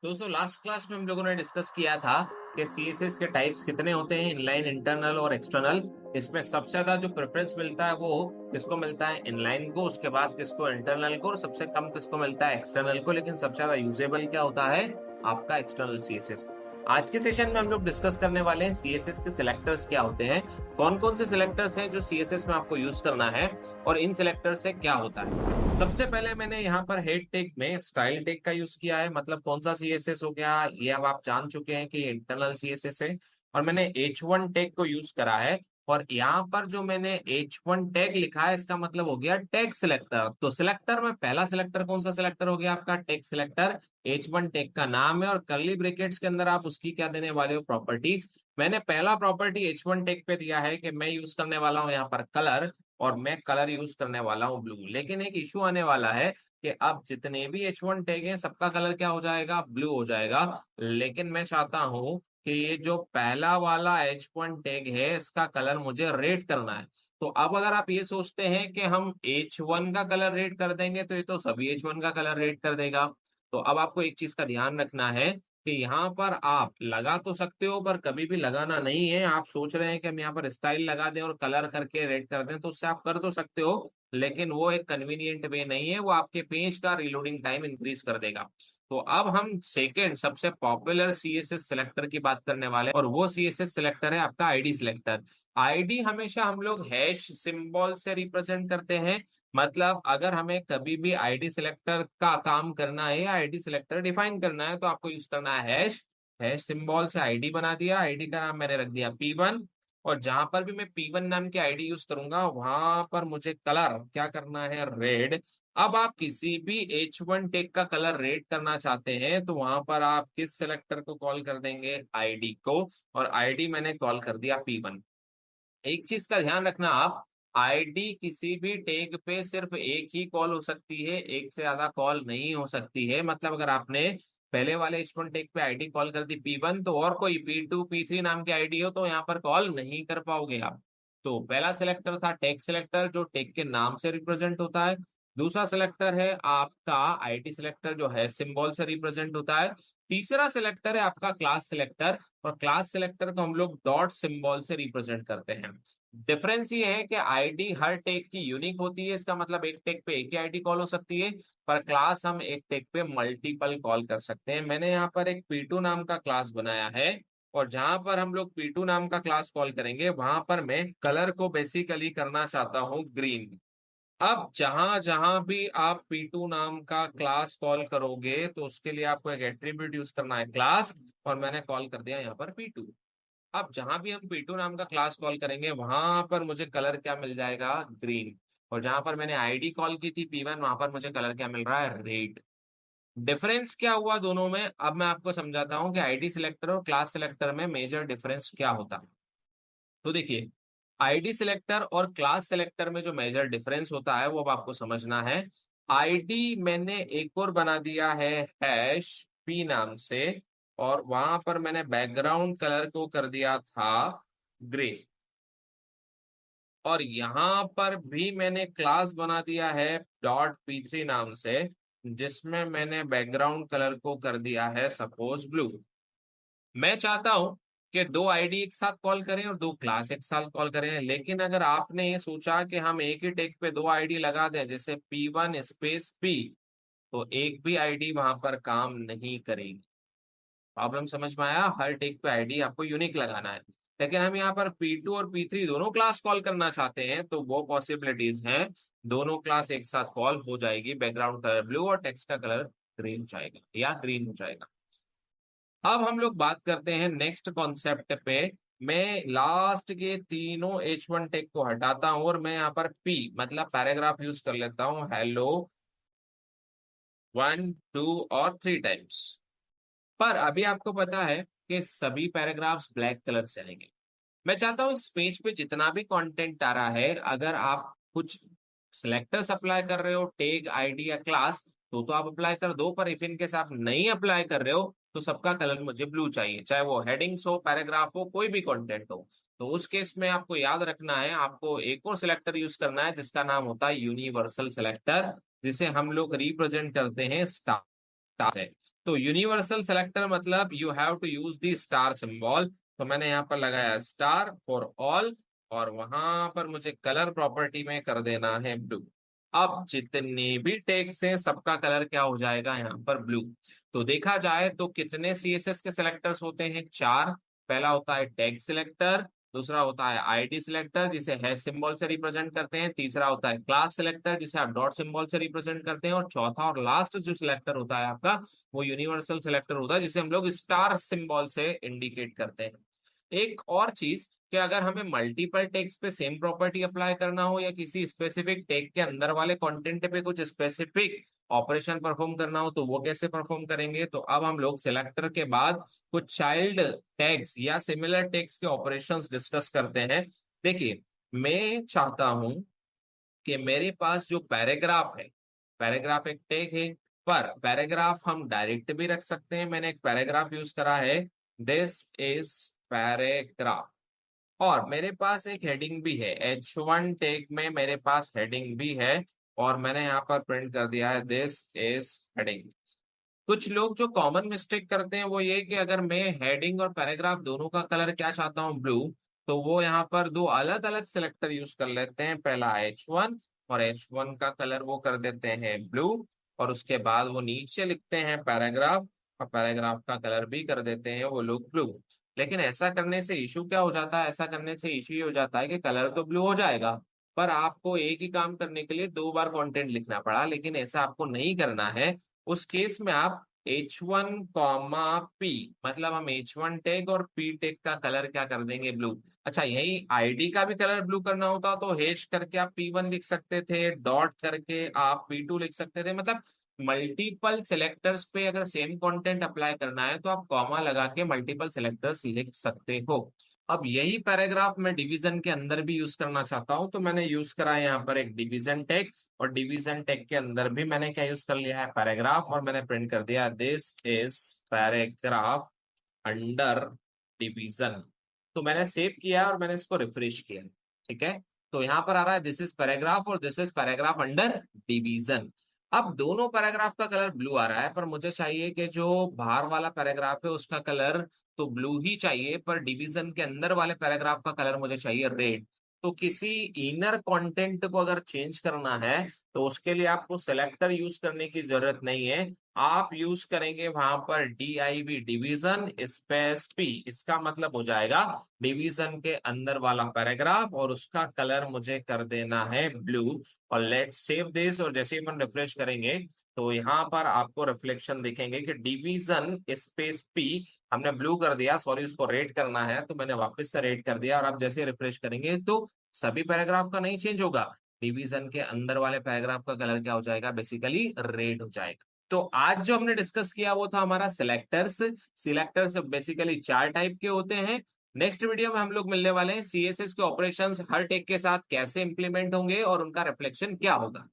दोस्तों last class में हम लोगों ने डिस्कस किया था कि सीएसएस के टाइप्स कितने होते हैं, इनलाइन, इंटरनल और एक्सटर्नल। इसमें सबसे ज्यादा जो प्रेफरेंस मिलता है वो किसको मिलता है? इनलाइन को। उसके बाद किसको? इंटरनल को। और सबसे कम किसको मिलता है? एक्सटर्नल को। लेकिन सबसे ज्यादा यूजेबल क्या होता है? आपका एक्सटर्नल सीएसएस। आज के सेशन में हम लोग डिस्कस करने वाले हैं सीएसएस के सिलेक्टर्स क्या होते हैं, कौन कौन से सिलेक्टर्स हैं जो सीएसएस में आपको यूज करना है, और इन सिलेक्टर से क्या होता है। सबसे पहले मैंने यहाँ पर हेड टैग में स्टाइल टैग का यूज किया है। मतलब कौन सा सीएसएस हो गया, ये अब आप जान चुके हैं कि इंटरनल सीएसएस है। और मैंने H1 टैग को यूज करा है। और यहाँ पर जो मैंने H1 टैग लिखा है, इसका मतलब हो गया टैग सिलेक्टर। तो सिलेक्टर में पहला सिलेक्टर कौन सा सिलेक्टर हो गया? आपका टैग सिलेक्टर। H1 टैग का नाम है और कर्ली ब्रैकेट्स के अंदर आप उसकी क्या देने वाले हो? प्रॉपर्टीज। मैंने पहला प्रॉपर्टी H1 टैग पे दिया है कि मैं यूज करने वाला हूँ यहाँ पर कलर, और मैं कलर यूज करने वाला हूँ ब्लू। लेकिन एक इशू आने वाला है कि अब जितने भी H1 टैग हैं सबका कलर क्या हो जाएगा? ब्लू हो जाएगा। लेकिन मैं चाहता हूँ कि ये जो पहला वाला H1 टैग है इसका कलर मुझे रेड करना है। तो अब अगर आप ये सोचते हैं कि हम H1 का कलर रेड कर देंगे तो ये तो सभी H1 का कलर रेड कर देगा। तो अब आपको एक चीज का ध्यान रखना है कि यहाँ पर आप लगा तो सकते हो पर कभी भी लगाना नहीं है। आप सोच रहे हैं कि हम यहाँ पर स्टाइल लगा दें और कलर करके रेड कर दें, तो उससे आप कर तो सकते हो, लेकिन वो एक कन्वीनियंट वे नहीं है। वो आपके पेज का रीलोडिंग टाइम इंक्रीज कर देगा। तो अब हम सेकेंड सबसे पॉपुलर सीएसएस सिलेक्टर की बात करने वाले हैं, और वो सीएसएस सिलेक्टर है आपका आईडी सिलेक्टर। आईडी हमेशा हम लोग हैश सिंबल से रिप्रेजेंट करते हैं। मतलब अगर हमें कभी भी आईडी सिलेक्टर का काम करना है या आईडी सिलेक्टर डिफाइन करना है तो आपको यूज करना है हैश। हैश सिंबल से आईडी बना दिया, आईडी का नाम मैंने रख दिया P1। और जहां पर भी मैं P1 नाम की आईडी यूज करूंगा वहां पर मुझे कलर क्या करना है? रेड। अब आप किसी भी H1 टैग का कलर रेड करना चाहते हैं तो वहां पर आप किस सिलेक्टर को कॉल कर देंगे? आईडी को। और आईडी मैंने कॉल कर दिया P1। एक चीज का ध्यान रखना आप, आईडी किसी भी टैग पे सिर्फ एक ही कॉल हो सकती है, एक से ज्यादा कॉल नहीं हो सकती है। मतलब अगर आपने पहले वाले H1 टैग पे आईडी कॉल कर दी P1 तो और कोई P2 P3 नाम की आईडी हो तो यहाँ पर कॉल नहीं कर पाओगे आप। तो पहला सिलेक्टर था टैग सिलेक्टर जो टैग के नाम से रिप्रेजेंट होता है। दूसरा सिलेक्टर है आपका आईडी सिलेक्टर जो है सिंबल से रिप्रेजेंट होता है। तीसरा सिलेक्टर है आपका क्लास सिलेक्टर, और क्लास सिलेक्टर को हम लोग डॉट सिंबल से रिप्रेजेंट करते हैं। डिफरेंस ये है कि आईडी हर टैग की यूनिक होती है। इसका मतलब एक टैग पे एक ही आईडी कॉल हो सकती है, पर क्लास हम एक टैग पे मल्टीपल कॉल कर सकते हैं। मैंने यहाँ पर एक P2 नाम का क्लास बनाया है, और जहां पर हम लोग P2 नाम का क्लास कॉल करेंगे वहां पर मैं कलर को बेसिकली करना चाहता हूँ ग्रीन। अब जहां जहां भी आप P2 नाम का क्लास कॉल करोगे तो उसके लिए आपको एक एट्रीब्यूट यूज करना है क्लास, और मैंने कॉल कर दिया यहाँ पर P2। अब जहां भी हम P2 नाम का क्लास कॉल करेंगे वहां पर मुझे कलर क्या मिल जाएगा? ग्रीन। और जहां पर मैंने आईडी कॉल की थी P1 वहां पर मुझे कलर क्या मिल रहा है? रेड। डिफरेंस क्या हुआ दोनों में, अब मैं आपको समझाता हूँ कि आईडी सिलेक्टर और क्लास सिलेक्टर में मेजर डिफरेंस क्या होता है। तो देखिए, आईडी सिलेक्टर और क्लास सिलेक्टर में जो मेजर डिफरेंस होता है वो अब आपको समझना है। आईडी मैंने एक और बना दिया है हैश पी नाम से, और वहां पर मैंने बैकग्राउंड कलर को कर दिया था ग्रे। और यहां पर भी मैंने क्लास बना दिया है .P3 नाम से, जिसमें मैंने बैकग्राउंड कलर को कर दिया है सपोज ब्लू। मैं चाहता हूं कि दो आईडी एक साथ कॉल करें और दो क्लास एक साथ कॉल करें, लेकिन अगर आपने ये सोचा कि हम एक ही टेक पे दो आईडी लगा दें जैसे P1 स्पेस P, तो एक भी आईडी वहां पर काम नहीं करेगी। प्रॉब्लम समझ में आया? हर टेक पे आईडी आपको यूनिक लगाना है। लेकिन हम यहाँ पर P2 और P3 दोनों क्लास कॉल करना चाहते हैं तो वो पॉसिबिलिटीज हैं। दोनों क्लास एक साथ कॉल हो जाएगी, बैकग्राउंड कलर ब्लू और टेक्स्ट का कलर ग्रे हो जाएगा या ग्रीन हो जाएगा। अब हम लोग बात करते हैं नेक्स्ट कॉन्सेप्ट पे। मैं लास्ट के तीनों H1 टेक को हटाता हूं और मैं यहाँ पर P मतलब पैराग्राफ यूज कर लेता हूँ। हेलो 1 2 और 3 टाइम्स। पर अभी आपको पता है कि सभी पैराग्राफ्स ब्लैक कलर से आएंगे। मैं चाहता हूँ इस पेज पे जितना भी कंटेंट आ रहा है, अगर आप कुछ सिलेक्टर्स अप्लाई कर रहे हो टैग आईडी या क्लास तो आप अप्लाई कर दो, पर इफ इनकेस आप नहीं अप्लाई कर रहे हो तो सबका कलर मुझे ब्लू चाहिए, चाहे वो हेडिंग्स हो, पैराग्राफ हो, कोई भी कंटेंट हो। तो उस केस में आपको याद रखना है, आपको एक और सिलेक्टर यूज करना है जिसका नाम होता है यूनिवर्सल सिलेक्टर, जिसे हम लोग रिप्रेजेंट करते हैं स्टार से। तो यूनिवर्सल सिलेक्टर मतलब you have to use the star symbol. तो मैंने यहाँ पर लगाया स्टार फॉर ऑल, और वहां पर मुझे कलर प्रॉपर्टी में कर देना है ब्लू। अब जितने भी टैग्स हैं सबका कलर क्या हो जाएगा यहाँ पर ब्लू। तो देखा जाए तो कितने सीएसएस के सिलेक्टर्स होते हैं, चार। पहला होता है टैग सिलेक्टर, दूसरा होता है आईडी सिलेक्टर जिसे हैश सिंबल से रिप्रेजेंट करते हैं, तीसरा होता है क्लास सिलेक्टर जिसे आप डॉट सिंबल से रिप्रेजेंट करते हैं, और चौथा और लास्ट जो सिलेक्टर होता है आपका वो यूनिवर्सल सिलेक्टर होता है जिसे हम लोग स्टार सिंबल से इंडिकेट करते हैं। एक और चीज कि अगर हमें मल्टीपल टैग्स पे सेम प्रॉपर्टी अप्लाई करना हो या किसी स्पेसिफिक टैग के अंदर वाले कंटेंट पे कुछ स्पेसिफिक ऑपरेशन परफॉर्म करना हो तो वो कैसे परफॉर्म करेंगे। तो अब हम लोग सिलेक्टर के बाद कुछ चाइल्ड टैग्स या सिमिलर टैग्स के ऑपरेशंस डिस्कस करते हैं। देखिए, मैं चाहता हूं कि मेरे पास जो पैराग्राफ है, पैराग्राफ एक टैग है, पर पैराग्राफ हम डायरेक्ट भी रख सकते हैं। मैंने एक पैराग्राफ यूज करा है, दिस इज पैराग्राफ, और मेरे पास एक हेडिंग भी है, H1 टैग में मेरे पास हेडिंग भी है, और मैंने यहाँ पर प्रिंट कर दिया है दिस इज हेडिंग। कुछ लोग जो कॉमन मिस्टेक करते हैं वो ये कि अगर मैं हेडिंग और पैराग्राफ दोनों का कलर क्या चाहता हूँ ब्लू, तो वो यहाँ पर दो अलग अलग सिलेक्टर यूज कर लेते हैं। पहला H1, और H1 का कलर वो कर देते हैं ब्लू, और उसके बाद वो नीचे लिखते हैं पैराग्राफ, और पैराग्राफ का कलर भी कर देते हैं वो लोग ब्लू। लेकिन ऐसा करने से इशू क्या हो जाता है, ऐसा करने से इशू ये हो जाता है कि कलर तो ब्लू हो जाएगा, पर आपको एक ही काम करने के लिए दो बार कंटेंट लिखना पड़ा। लेकिन ऐसा आपको नहीं करना है। उस केस में आप H1 कॉमा पी, मतलब हम H1 टैग और पी टैग का कलर क्या कर देंगे ब्लू। अच्छा, यही आईडी का भी कलर ब्लू करना होता तो हैश करके आप P1 लिख सकते थे, डॉट करके आप P2 लिख सकते थे। मतलब मल्टीपल सिलेक्टर्स पे अगर सेम कंटेंट अप्लाई करना है तो आप कॉमा लगा के मल्टीपल सिलेक्टर्स लिख सकते हो। अब यही पैराग्राफ मैं डिवीजन के अंदर भी यूज करना चाहता हूं, तो मैंने यूज करा है यहाँ पर एक डिवीजन टैग, और डिवीजन टैग के अंदर भी मैंने क्या यूज कर लिया है, पैराग्राफ, और मैंने प्रिंट कर दिया this is paragraph under division. तो मैंने सेव किया और मैंने इसको रिफ्रेश किया, ठीक है। तो यहाँ पर आ रहा है दिस इज पैराग्राफ और this is paragraph under division. अब दोनों पैराग्राफ का कलर ब्लू आ रहा है, पर मुझे चाहिए कि जो बाहर वाला पैराग्राफ है उसका कलर तो ब्लू ही चाहिए, पर डिवीजन के अंदर वाले पैराग्राफ का कलर मुझे चाहिए रेड। तो किसी इनर कंटेंट को अगर चेंज करना है तो उसके लिए आपको सेलेक्टर यूज करने की जरूरत नहीं है। आप यूज करेंगे वहां पर DIV डिवीजन स्पेस P। इसका मतलब हो जाएगा डिवीजन के अंदर वाला पैराग्राफ, और उसका कलर मुझे कर देना है ब्लू। और लेट्स सेव दिस, और जैसे ही हम रिफ्रेश करेंगे तो यहाँ पर आपको रिफ्लेक्शन दिखेंगे कि डिवीजन स्पेस P हमने ब्लू कर दिया। सॉरी, उसको रेड करना है तो मैंने वापस से रेड कर दिया, और आप जैसे रिफ्रेश करेंगे तो सभी पैराग्राफ का नहीं चेंज होगा, डिवीजन के अंदर वाले पैराग्राफ का कलर क्या हो जाएगा, बेसिकली रेड हो जाएगा। तो आज जो हमने डिस्कस किया वो था हमारा सिलेक्टर्स। सिलेक्टर्स बेसिकली चार टाइप के होते हैं। नेक्स्ट वीडियो में हम लोग मिलने वाले हैं CSS के ऑपरेशंस हर टेक के साथ कैसे इंप्लीमेंट होंगे और उनका रिफ्लेक्शन क्या होगा।